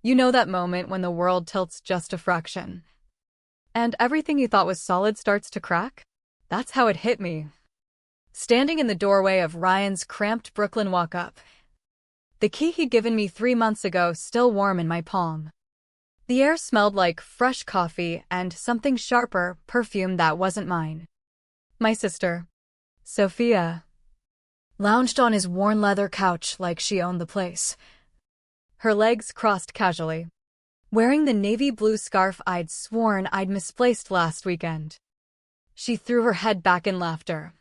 You know that moment when the world tilts just a fraction, and everything you thought was solid starts to crack? That's how it hit me. Standing in the doorway of Ryan's cramped Brooklyn walk-up, the key he'd given me 3 months ago still warm in my palm. The air smelled like fresh coffee and something sharper, perfume that wasn't mine. My sister, Sophia, lounged on his worn leather couch like she owned the place. Her legs crossed casually, wearing the navy blue scarf I'd sworn I'd misplaced last weekend. She threw her head back in laughter,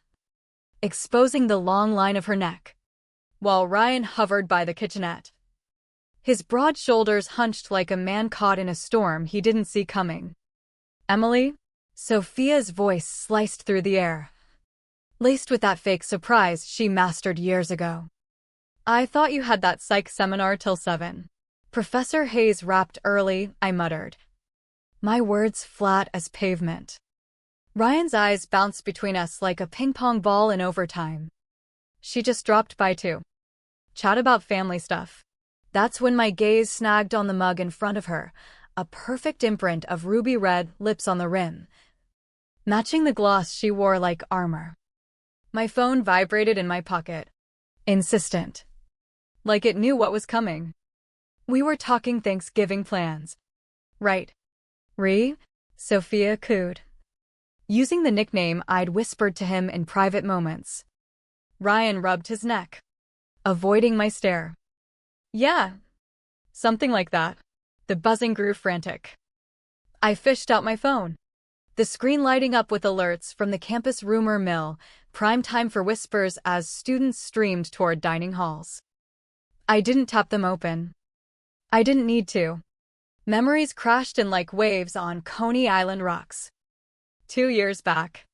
exposing the long line of her neck, while Ryan hovered by the kitchenette. His broad shoulders hunched like a man caught in a storm he didn't see coming. Emily? Sophia's voice sliced through the air, laced with that fake surprise she mastered years ago. I thought you had that psych seminar till 7. Professor Hayes wrapped early, I muttered, my words flat as pavement. Ryan's eyes bounced between us like a ping-pong ball in overtime. She just dropped by to chat about family stuff. That's when my gaze snagged on the mug in front of her, a perfect imprint of ruby red lips on the rim, matching the gloss she wore like armor. My phone vibrated in my pocket, insistent, like it knew what was coming. We were talking Thanksgiving plans. Right. Sophia cooed, using the nickname I'd whispered to him in private moments. Ryan rubbed his neck, avoiding my stare. Yeah, something like that. The buzzing grew frantic. I fished out my phone, the screen lighting up with alerts from the campus rumor mill, prime time for whispers as students streamed toward dining halls. I didn't tap them open. I didn't need to. Memories crashed in like waves on Coney Island rocks. 2 years back.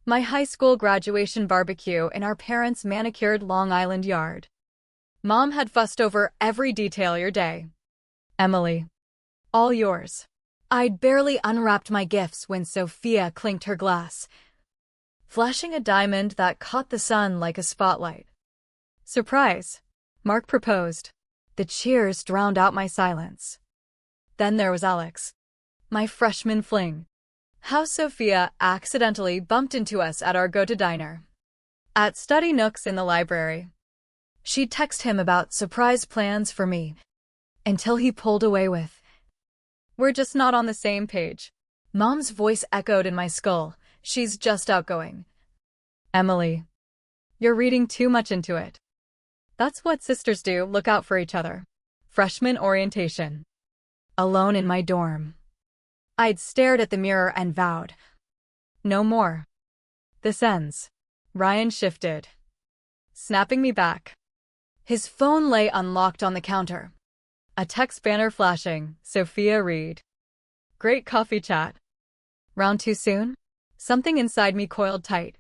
My high school graduation barbecue in our parents' manicured Long Island yard. Mom had fussed over every detail your day. Emily. All yours. I'd barely unwrapped my gifts when Sophia clinked her glass, flashing a diamond that caught the sun like a spotlight. Surprise. Mark proposed. The cheers drowned out my silence. Then there was Alex, my freshman fling. How Sophia accidentally bumped into us at our go-to diner, at study nooks in the library. She'd text him about surprise plans for me, until he pulled away with, we're just not on the same page. Mom's voice echoed in my skull. She's just outgoing. Emily, you're reading too much into it. That's what sisters do, look out for each other. Freshman orientation. Alone in my dorm. I'd stared at the mirror and vowed, no more. This ends. Ryan shifted, snapping me back. His phone lay unlocked on the counter. A text banner flashing, Sophia Reed. Great coffee chat. Round too soon? Something inside me coiled tight,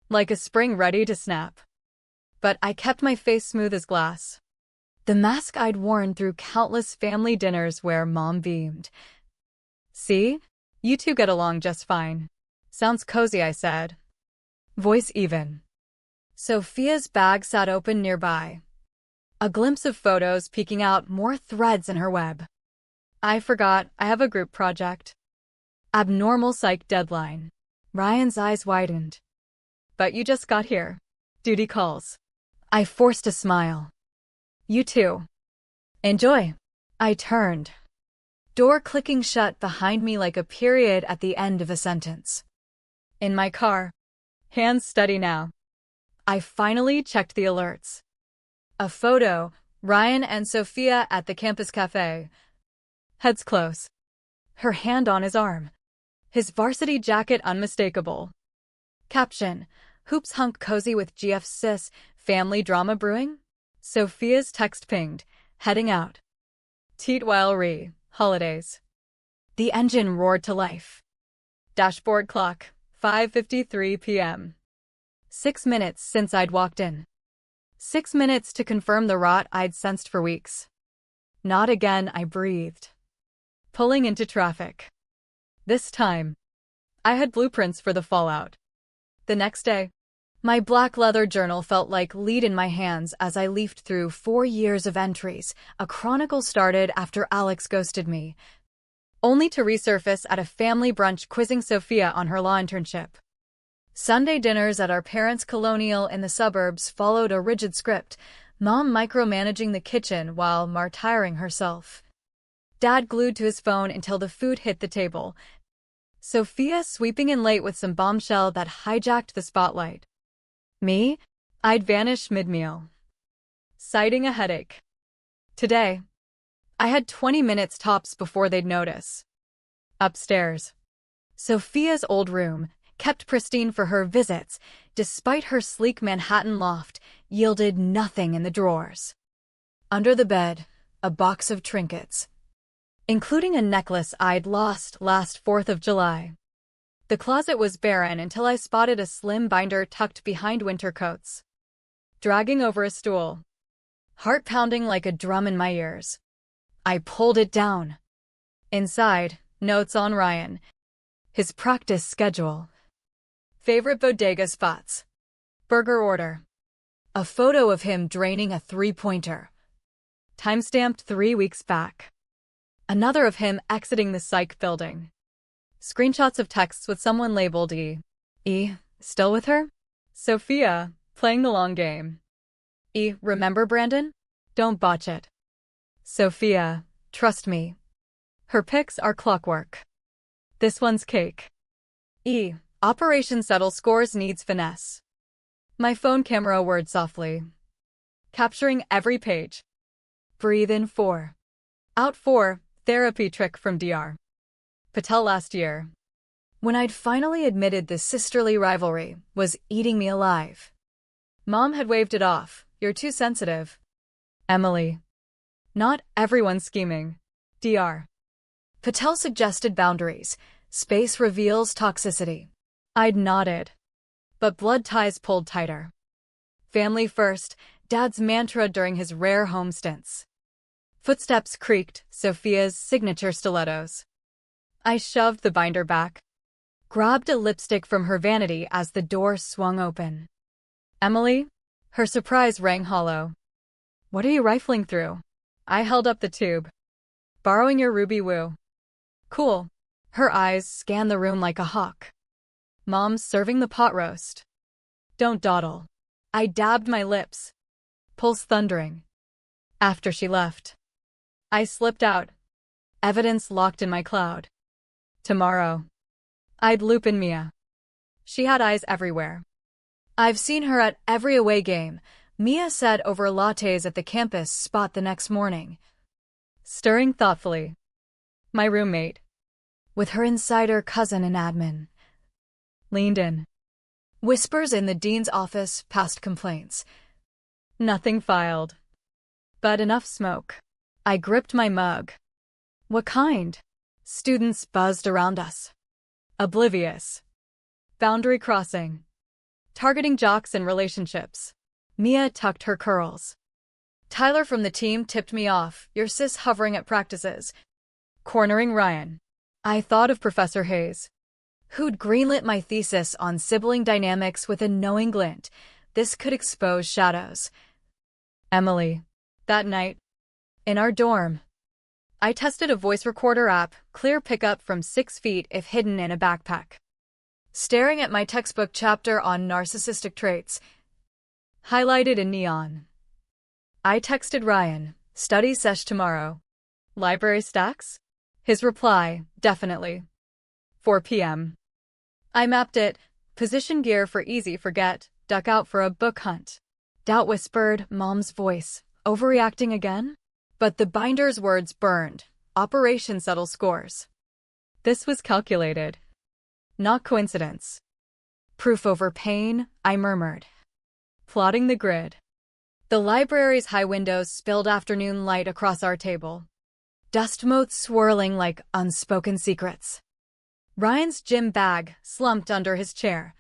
like a spring ready to snap. But I kept my face smooth as glass, the mask I'd worn through countless family dinners where Mom beamed. See? You two get along just fine. Sounds cozy, I said, voice even. Sophia's bag sat open nearby, a glimpse of photos peeking out, more threads in her web. I forgot, I have a group project. Abnormal psych deadline. Ryan's eyes widened. But you just got here. Duty calls. I forced a smile. You too. Enjoy. I turned, door clicking shut behind me like a period at the end of a sentence. In my car, hands steady now, I finally checked the alerts. A photo, Ryan and Sophia at the campus cafe. Heads close, her hand on his arm, his varsity jacket unmistakable. Caption, hoops hunk cozy with GF sis, family drama brewing? Sophia's text pinged, heading out. Teat while holidays. The engine roared to life. Dashboard clock, 5:53 p.m. 6 minutes since I'd walked in. 6 minutes to confirm the rot I'd sensed for weeks. Not again, I breathed, pulling into traffic. This time, I had blueprints for the fallout. The next day, My black leather journal felt like lead in my hands as I leafed through 4 years of entries. A chronicle started after Alex ghosted me, only to resurface at a family brunch quizzing Sophia on her law internship. Sunday dinners at our parents' colonial in the suburbs followed a rigid script, Mom micromanaging the kitchen while martyring herself. Dad glued to his phone until the food hit the table. Sophia sweeping in late with some bombshell that hijacked the spotlight. Me? I'd vanish mid-meal, citing a headache. Today, I had 20 minutes tops before they'd notice. Upstairs, Sophia's old room, kept pristine for her visits, despite her sleek Manhattan loft, yielded nothing in the drawers. Under the bed, a box of trinkets, including a necklace I'd lost last 4th of July. The closet was barren until I spotted a slim binder tucked behind winter coats. Dragging over a stool, heart pounding like a drum in my ears, I pulled it down. Inside, notes on Ryan, his practice schedule, favorite bodega spots, burger order, a photo of him draining a three-pointer, timestamped 3 weeks back, another of him exiting the psych building. Screenshots of texts with someone labeled E. E, still with her? Sophia, playing the long game. E, remember Brandon? Don't botch it. Sophia, trust me. Her pics are clockwork. This one's cake. E, Operation Settle Scores needs finesse. My phone camera whirred softly, capturing every page. Breathe in 4. Out 4, therapy trick from DR. Patel last year, when I'd finally admitted the sisterly rivalry was eating me alive. Mom had waved it off. You're too sensitive. Emily. Not everyone's scheming. DR. Patel suggested boundaries. Space reveals toxicity. I'd nodded, but blood ties pulled tighter. Family first, Dad's mantra during his rare home stints. Footsteps creaked, Sophia's signature stilettos. I shoved the binder back, grabbed a lipstick from her vanity as the door swung open. Emily? Her surprise rang hollow. What are you rifling through? I held up the tube. Borrowing your Ruby Woo. Cool. Her eyes scanned the room like a hawk. Mom's serving the pot roast. Don't dawdle. I dabbed my lips, pulse thundering. After she left, I slipped out, evidence locked in my cloud. Tomorrow, I'd loop in Mia. She had eyes everywhere. I've seen her at every away game, Mia said over lattes at the campus spot the next morning. Stirring thoughtfully. My roommate, with her insider cousin and admin, leaned in. Whispers in the dean's office past complaints. Nothing filed, but enough smoke. I gripped my mug. What kind? Students buzzed around us. Oblivious. Boundary crossing. Targeting jocks and relationships. Mia tucked her curls. Tyler from the team tipped me off, your sis hovering at practices. Cornering Ryan. I thought of Professor Hayes, who'd greenlit my thesis on sibling dynamics with a knowing glint. This could expose shadows. Emily. That night, in our dorm, I tested a voice recorder app, clear pickup from 6 feet if hidden in a backpack. Staring at my textbook chapter on narcissistic traits, highlighted in neon. I texted Ryan, study sesh tomorrow. Library stacks? His reply, definitely. 4 p.m. I mapped it, position gear for easy forget, duck out for a book hunt. Doubt whispered, Mom's voice, overreacting again? But the binder's words burned. Operation Settle Scores. This was calculated. Not coincidence. Proof over pain, I murmured. Plotting the grid. The library's high windows spilled afternoon light across our table. Dust motes swirling like unspoken secrets. Ryan's gym bag slumped under his chair.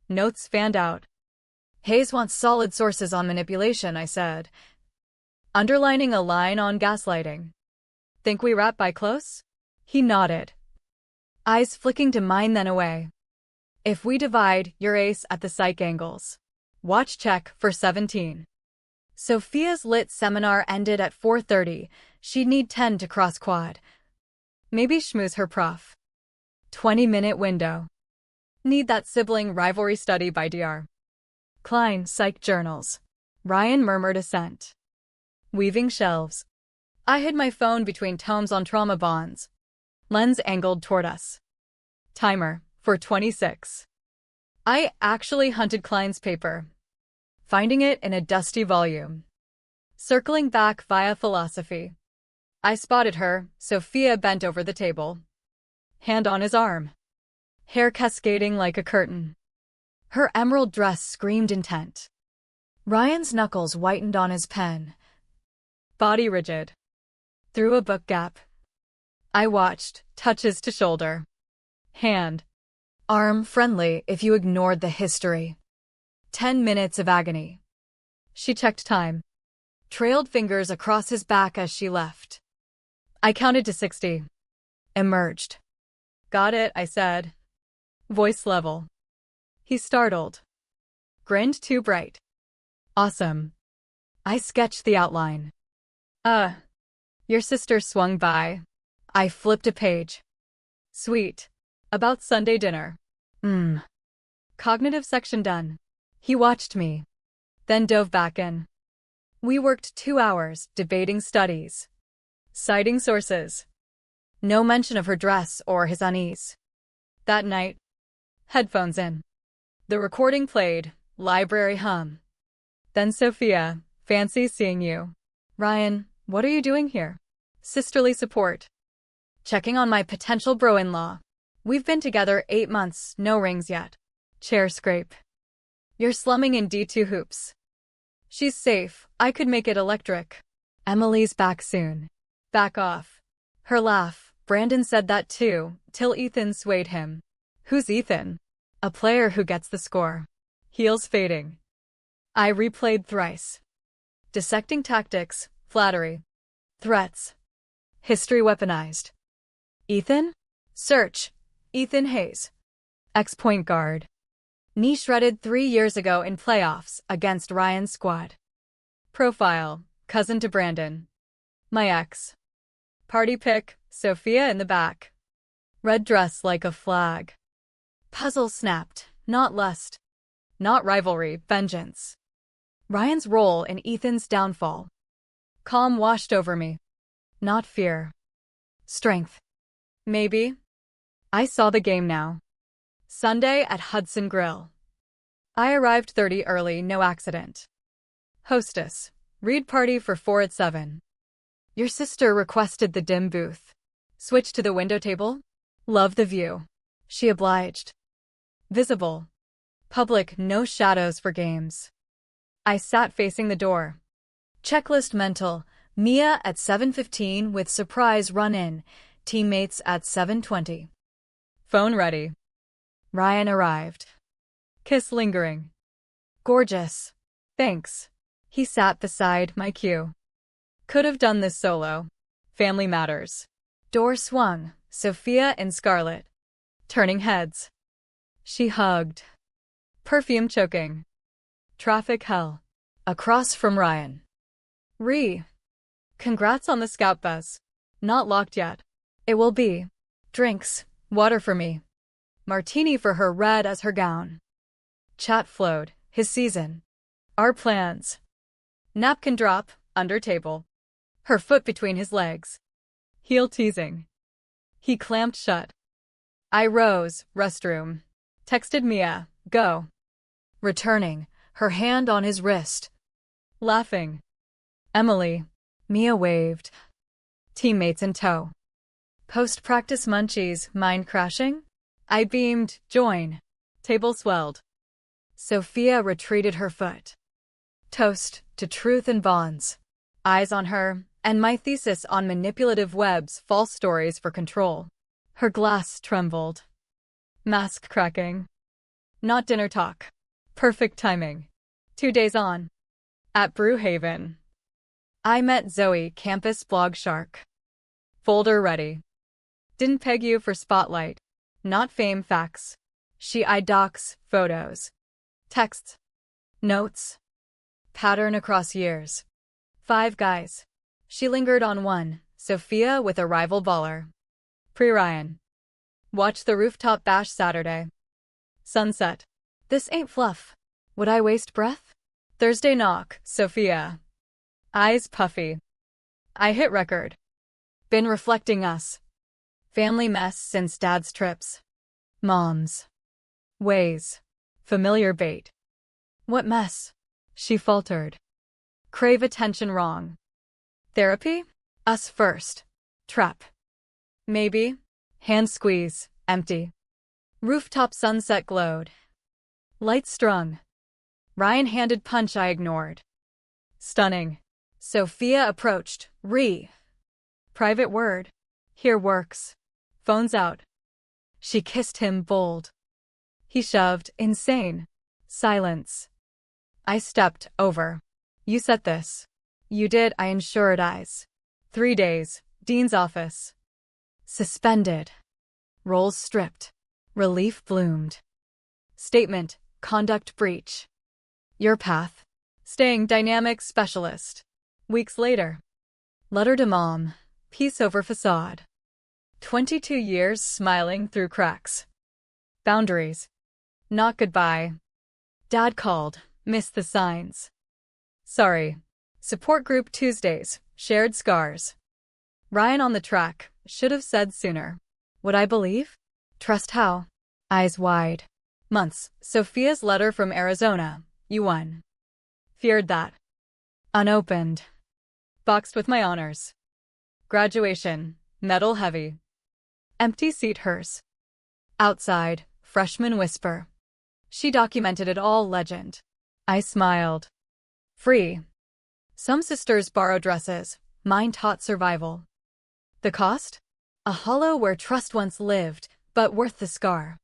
Notes fanned out. Hayes wants solid sources on manipulation, I said, underlining a line on gaslighting. Think we wrap by close? He nodded, eyes flicking to mine then away. If we divide, you're ace at the psych angles. Watch check for 17. Sophia's lit seminar ended at 4:30. She'd need 10 to cross quad. Maybe schmooze her prof. 20-minute window. Need that sibling rivalry study by Dr. Klein, Psych Journals. Ryan murmured assent. Weaving shelves. I hid my phone between tomes on trauma bonds. Lens angled toward us. Timer, 4:26. I actually hunted Klein's paper, finding it in a dusty volume. Circling back via philosophy. I spotted her. Sophia bent over the table. Hand on his arm. Hair cascading like a curtain. Her emerald dress screamed intent. Ryan's knuckles whitened on his pen. Body rigid. Through a book gap. I watched, touches to shoulder. Hand. Arm friendly if you ignored the history. 10 minutes of agony. She checked time. Trailed fingers across his back as she left. I counted to 60. Emerged. Got it, I said. Voice level. He startled. Grinned too bright. Awesome. I sketched the outline. Your sister swung by. I flipped a page. Sweet. About Sunday dinner. Cognitive section done. He watched me. Then dove back in. We worked 2 hours, debating studies. Citing sources. No mention of her dress or his unease. That night, headphones in. The recording played, library hum. Then Sophia, fancy seeing you. Ryan, what are you doing here? Sisterly support. Checking on my potential bro-in-law. We've been together 8 months, no rings yet. Chair scrape. You're slumming in D2 hoops. She's safe, I could make it electric. Emily's back soon. Back off. Her laugh, Brandon said that too, till Ethan swayed him. Who's Ethan? A player who gets the score. Heels fading. I replayed thrice. Dissecting tactics, flattery. Threats. History weaponized. Ethan? Search. Ethan Hayes. Ex-point guard. Knee shredded 3 years ago in playoffs against Ryan's squad. Profile, cousin to Brandon. My ex. Party pic, Sophia in the back. Red dress like a flag. Puzzle snapped, not lust. Not rivalry, vengeance. Ryan's role in Ethan's downfall. Calm washed over me. Not fear. Strength. Maybe. I saw the game now. Sunday at Hudson Grill. I arrived 30 early, no accident. Hostess. Read party for 4 at 7. Your sister requested the dim booth. Switch to the window table? Love the view. She obliged. Visible. Public, no shadows for games. I sat facing the door. Checklist mental. Mia at 7:15 with surprise run-in. Teammates at 7:20. Phone ready. Ryan arrived. Kiss lingering. Gorgeous. Thanks. He sat beside my cue. Could have done this solo. Family matters. Door swung. Sophia in scarlet. Turning heads. She hugged. Perfume choking. Traffic hell. Across from Ryan. Congrats on the scout bus. Not locked yet. It will be. Drinks. Water for me. Martini for her, red as her gown. Chat flowed. His season. Our plans. Napkin drop, under table. Her foot between his legs. Heel teasing. He clamped shut. I rose, restroom. Texted Mia, go. Returning, her hand on his wrist. Laughing. Emily. Mia waved. Teammates in tow. Post-practice munchies, mind crashing? I beamed, join. Table swelled. Sophia retreated her foot. Toast to truth and bonds. Eyes on her, and my thesis on manipulative webs, false stories for control. Her glass trembled. Mask cracking. Not dinner talk. Perfect timing. 2 days on. At Brewhaven. I met Zoe, campus blog shark. Folder ready. Didn't peg you for spotlight. Not fame, facts. She eyed docs, photos, texts, notes, pattern across years. 5 guys. She lingered on one, Sophia with a rival baller. Pre-Ryan. Watch the rooftop bash Saturday. Sunset. This ain't fluff. Would I waste breath? Thursday knock, Sophia. Eyes puffy. I hit record. Been reflecting us. Family mess since dad's trips. Mom's ways. Familiar bait. What mess? She faltered. Crave attention wrong. Therapy? Us first. Trap. Maybe. Hand squeeze. Empty. Rooftop sunset glowed. Lights strung. Ryan handed punch I ignored. Stunning. Sophia approached. Private word. Here works. Phone's out. She kissed him bold. He shoved. Insane. Silence. I stepped over. You said this. You did. I ensured eyes. 3 days. Dean's office. Suspended. Roles stripped. Relief bloomed. Statement. Conduct breach. Your path. Staying dynamic specialist. Weeks later. Letter to mom. Peace over facade. 22 years smiling through cracks. Boundaries. Not goodbye. Dad called. Missed the signs. Sorry. Support group Tuesdays. Shared scars. Ryan on the track. Should have said sooner. Would I believe? Trust how? Eyes wide. Months. Sophia's letter from Arizona. You won. Feared that. Unopened. Boxed with my honors. Graduation. Medal heavy. Empty seat hers. Outside. Freshman whisper. She documented it all legend. I smiled. Free. Some sisters borrow dresses. Mine taught survival. The cost? A hollow where trust once lived, but worth the scar.